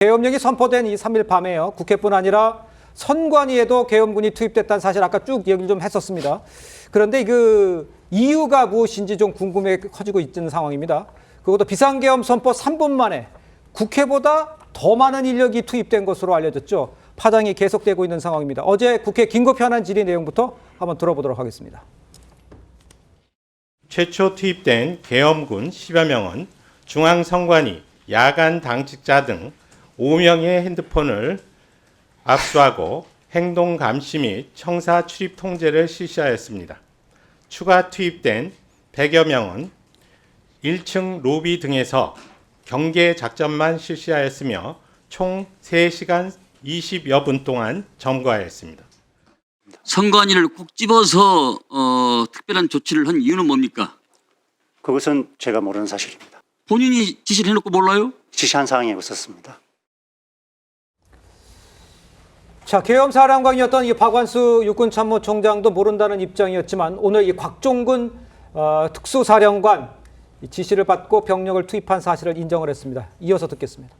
계엄령이 선포된 이 3일 밤에요. 국회뿐 아니라 선관위에도 계엄군이 투입됐다는 사실 아까 쭉 얘기를 좀 했었습니다. 그런데 그 이유가 무엇인지 좀 궁금해 커지고 있는 상황입니다. 그것도 비상계엄 선포 3분 만에 국회보다 더 많은 인력이 투입된 것으로 알려졌죠. 파장이 계속되고 있는 상황입니다. 어제 국회 긴급 현안 질의 내용부터 한번 들어보도록 하겠습니다. 최초 투입된 계엄군 10여 명은 중앙선관위, 야간 당직자 등 5명의 핸드폰을 압수하고 행동 감시 및 청사 출입 통제를 실시하였습니다. 추가 투입된 100여 명은 1층 로비 등에서 경계 작전만 실시하였으며 총 3시간 20여 분 동안 점거하였습니다. 선관위를 꼭 집어서 특별한 조치를 한 이유는 뭡니까? 그것은 제가 모르는 사실입니다. 본인이 지시를 해놓고 몰라요? 지시한 사항이 없었습니다. 자, 계엄사령관이었던 이 박완수 육군참모총장도 모른다는 입장이었지만 오늘 이 곽종근 특수사령관 지시를 받고 병력을 투입한 사실을 인정을 했습니다. 이어서 듣겠습니다.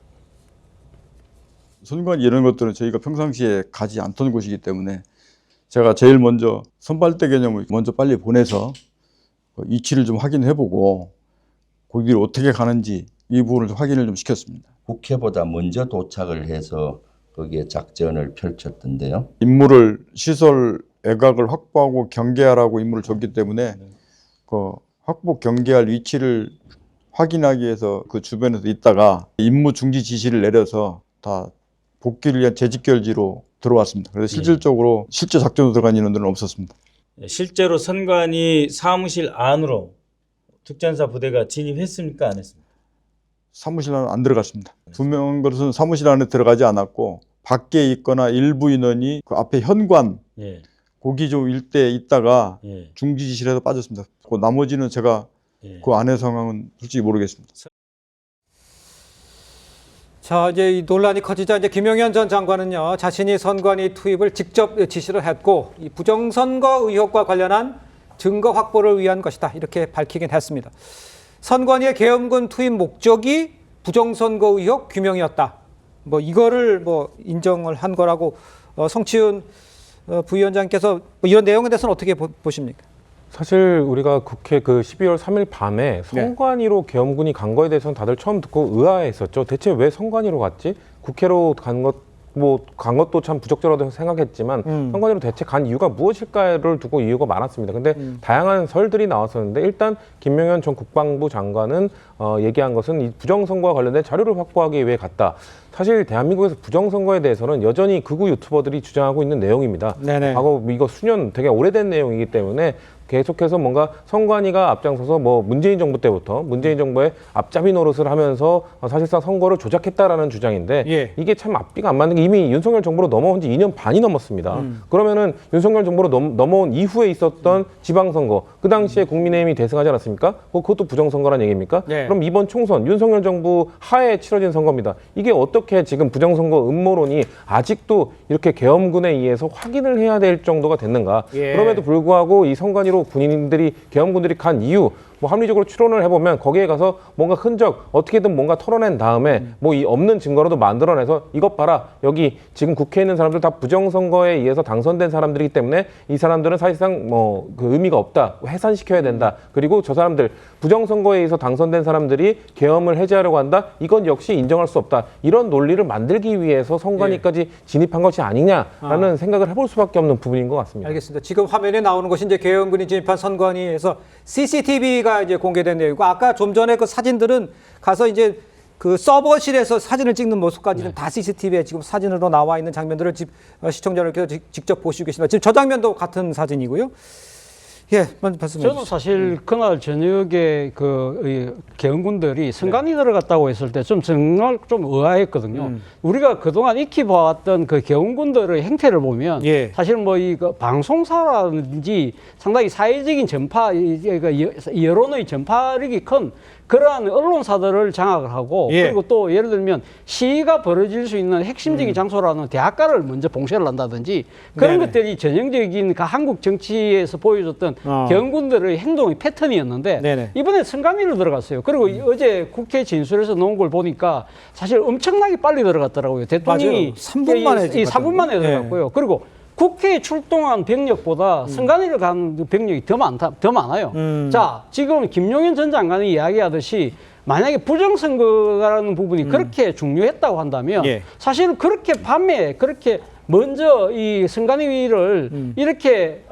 선관위 이런 것들은 저희가 평상시에 가지 않던 곳이기 때문에 제가 제일 먼저 선발대 개념을 먼저 빨리 보내서 위치를 좀 확인해보고 거기를 어떻게 가는지 이 부분을 좀 확인을 좀 시켰습니다. 국회보다 먼저 도착을 해서 거기에 작전을 펼쳤던데요. 임무를 시설 애각을 확보하고 경계하라고 임무를 줬기 때문에 그 확보 경계할 위치를 확인하기 위해서 그 주변에서 있다가 임무 중지 지시를 내려서 다 복귀를 위한 재직결지로 들어왔습니다. 그래서 실질적으로 실제 작전으로 들어간 인원들은 없었습니다. 실제로 선관위 사무실 안으로 특전사 부대가 진입했습니까? 안 했습니까? 사무실 안에 안 들어갔습니다. 두 명 것은 사무실 안에 들어가지 않았고 밖에 있거나 일부 인원이 그 앞에 현관 고기조 일대에 있다가 중지 지시를 해서 빠졌습니다. 그 나머지는 제가 그 안의 상황은 솔직히 모르겠습니다. 자, 이제 이 논란이 커지자 이제 김용현 전 장관은요, 자신이 선관위 투입을 직접 지시를 했고 이 부정선거 의혹과 관련한 증거 확보를 위한 것이다 이렇게 밝히긴 했습니다. 선관위의 계엄군 투입 목적이 부정선거 의혹 규명이었다. 뭐 이거를 뭐 인정을 한 거라고 성치훈 부위원장께서 뭐 이런 내용에 대해서는 어떻게 보십니까? 사실 우리가 국회 그 12월 3일 밤에 선관위로 계엄군이 간 거에 대해서는 다들 처음 듣고 의아했었죠. 대체 왜 선관위로 갔지? 국회로 간 것도 참 부적절하다고 생각했지만 선관위로 대체 간 이유가 무엇일까를 두고 이유가 많았습니다. 근데 다양한 설들이 나왔었는데 일단 김명현 전 국방부 장관은 얘기한 것은 이 부정선거와 관련된 자료를 확보하기 위해 갔다. 사실 대한민국에서 부정선거에 대해서는 여전히 극우 유튜버들이 주장하고 있는 내용입니다. 네네. 과거 이거 수년 되게 오래된 내용이기 때문에 계속해서 뭔가 선관위가 앞장서서 뭐 문재인 정부 때부터 문재인 정부의 앞잡이 노릇을 하면서 사실상 선거를 조작했다라는 주장인데 이게 참 앞뒤가 안 맞는 게 이미 윤석열 정부로 넘어온 지 2년 반이 넘었습니다. 그러면은 윤석열 정부로 넘어온 이후에 있었던 지방선거 그 당시에 국민의힘이 대승하지 않았습니까? 그것도 부정선거란 얘기입니까? 그럼 이번 총선 윤석열 정부 하에 치러진 선거입니다. 이게 어떻게 지금 부정선거 음모론이 아직도 이렇게 계엄군에 의해서 확인을 해야 될 정도가 됐는가? 그럼에도 불구하고 이 선관위로 계엄군들이 간 이유 뭐 합리적으로 추론을 해보면 거기에 가서 뭔가 흔적 어떻게든 뭔가 털어낸 다음에 뭐 이 없는 증거라도 만들어내서 이것 봐라 여기 지금 국회에 있는 사람들 다 부정선거에 의해서 당선된 사람들이기 때문에 이 사람들은 사실상 뭐 그 의미가 없다 해산시켜야 된다 그리고 저 사람들 부정선거에 의해서 당선된 사람들이 계엄을 해제하려고 한다 이건 역시 인정할 수 없다 이런 논리를 만들기 위해서 선관위까지 진입한 것이 아니냐라는 생각을 해볼 수밖에 없는 부분인 것 같습니다. 알겠습니다. 지금 화면에 나오는 것이 이제 계엄군이 진입한 선관위에서 CCTV가 이제 공개된 내용이고 아까 좀 전에 그 사진들은 가서 이제 그 서버실에서 사진을 찍는 모습까지는 다 CCTV에 지금 사진으로 나와 있는 장면들을 시청자들께서 직접 보시고 계십니다. 지금 저 장면도 같은 사진이고요. 예, 먼저 말씀해 주시죠. 저는 사실 그날 저녁에 그 계엄군들이 선관위 들어갔다고 했을 때 좀 정말 좀 의아했거든요. 우리가 그동안 익혀봐왔던 그 계엄군들의 행태를 보면 사실 뭐 이 방송사라든지 상당히 사회적인 전파, 여론의 전파력이 큰 그러한 언론사들을 장악을 하고 그리고 또 예를 들면 시위가 벌어질 수 있는 핵심적인 장소라는 대학가를 먼저 봉쇄를 한다든지 그런 것들이 전형적인 그 한국 정치에서 보여줬던 계엄군들의 행동의 패턴이었는데 네네. 이번에 선관위로 들어갔어요. 그리고 어제 국회 진술에서 나온 걸 보니까 사실 엄청나게 빨리 들어갔더라고요. 대통령이 맞아요. 3분 만에 지금 3분 만에 들어갔고요. 그리고 국회에 출동한 병력보다 선관위를 간 병력이 더 많아요. 자, 지금 김용현 전 장관이 이야기하듯이 만약에 부정선거라는 부분이 그렇게 중요했다고 한다면 사실은 그렇게 밤에 그렇게 먼저 이 선관위를 이렇게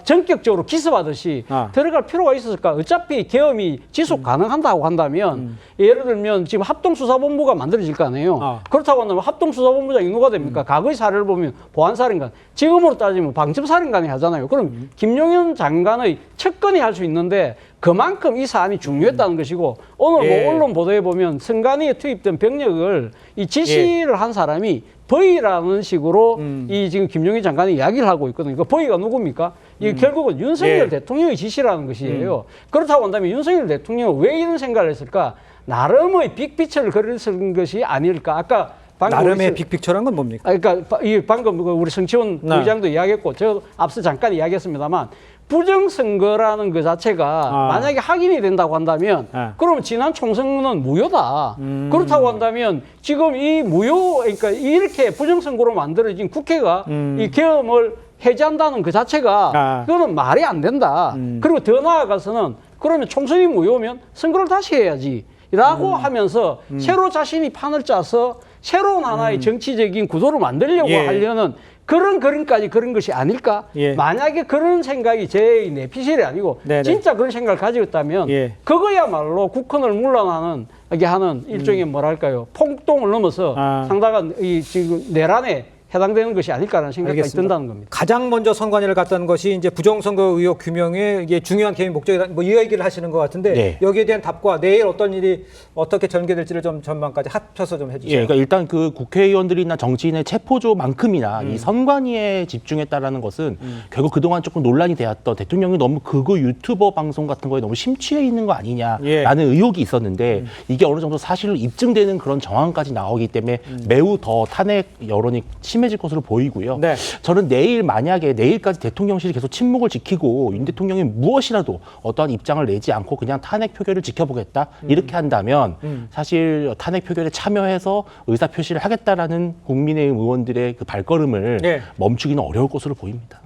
전격적으로 기습하듯이 들어갈 필요가 있었을까? 어차피 계엄이 지속 가능한다고 한다면 예를 들면 지금 합동수사본부가 만들어질 거 아니에요. 그렇다고 한다면 합동수사본부장이 누가 됩니까? 과거의 사례를 보면 보안사령관, 지금으로 따지면 방첩사령관이 하잖아요. 그럼 김용현 장관의 측근이 할 수 있는데 그만큼 이 사안이 중요했다는 것이고 오늘 뭐 언론 보도에 보면 선관위에 투입된 병력을 이 지시를 한 사람이 버이라는 식으로 이 지금 김용희 장관이 이야기를 하고 있거든요. 그 버이가 누굽니까? 이게 결국은 윤석열 대통령의 지시라는 것이에요. 그렇다고 한다면 윤석열 대통령은 왜 이런 생각을 했을까? 나름의 빅피처를 그렸을 것이 아닐까? 아까 방금 나름의 빅픽처란 건 뭡니까? 그러니까 이 방금 우리 성치원 의장도 이야기했고 제가 앞서 잠깐 이야기했습니다만 부정선거라는 그 자체가 만약에 확인이 된다고 한다면 그러면 지난 총선은 무효다. 그렇다고 한다면 지금 이 그러니까 이렇게 부정선거로 만들어진 국회가 이 계엄을 해제한다는 그 자체가 그거는 말이 안 된다. 그리고 더 나아가서는 그러면 총선이 무효면 선거를 다시 해야지. 라고 하면서 새로 자신이 판을 짜서 새로운 하나의 정치적인 구도를 만들려고 하려는 그런 그림까지 그런 것이 아닐까? 만약에 그런 생각이 제 내피셜이 아니고 진짜 그런 생각을 가지고 있다면 그거야말로 국헌을 물러나는 이게 하는 일종의 뭐랄까요? 폭동을 넘어서 상당한 이 지금 내란에 해당되는 것이 아닐까라는 생각이 든다는 겁니다. 가장 먼저 선관위를 갔다는 것이 이제 부정선거 의혹 규명의 이게 중요한 개입 목적이다. 뭐 이 얘기를 하시는 것 같은데 여기에 대한 답과 내일 어떤 일이 어떻게 전개될지를 좀 전망까지 합쳐서 좀 해주세요. 그러니까 일단 그 국회의원들이나 정치인의 체포조만큼이나 이 선관위에 집중했다라는 것은 결국 그동안 조금 논란이 되었던 대통령이 너무 극우 유튜버 방송 같은 거에 너무 심취해 있는 거 아니냐라는 의혹이 있었는데 이게 어느 정도 사실로 입증되는 그런 정황까지 나오기 때문에 매우 더 탄핵 여론이 심해질 것으로 보이고요. 저는 만약에 내일까지 대통령실이 계속 침묵을 지키고 윤 대통령이 무엇이라도 어떠한 입장을 내지 않고 그냥 탄핵 표결을 지켜보겠다 이렇게 한다면 사실 탄핵 표결에 참여해서 의사 표시를 하겠다라는 국민의힘 의원들의 그 발걸음을 멈추기는 어려울 것으로 보입니다.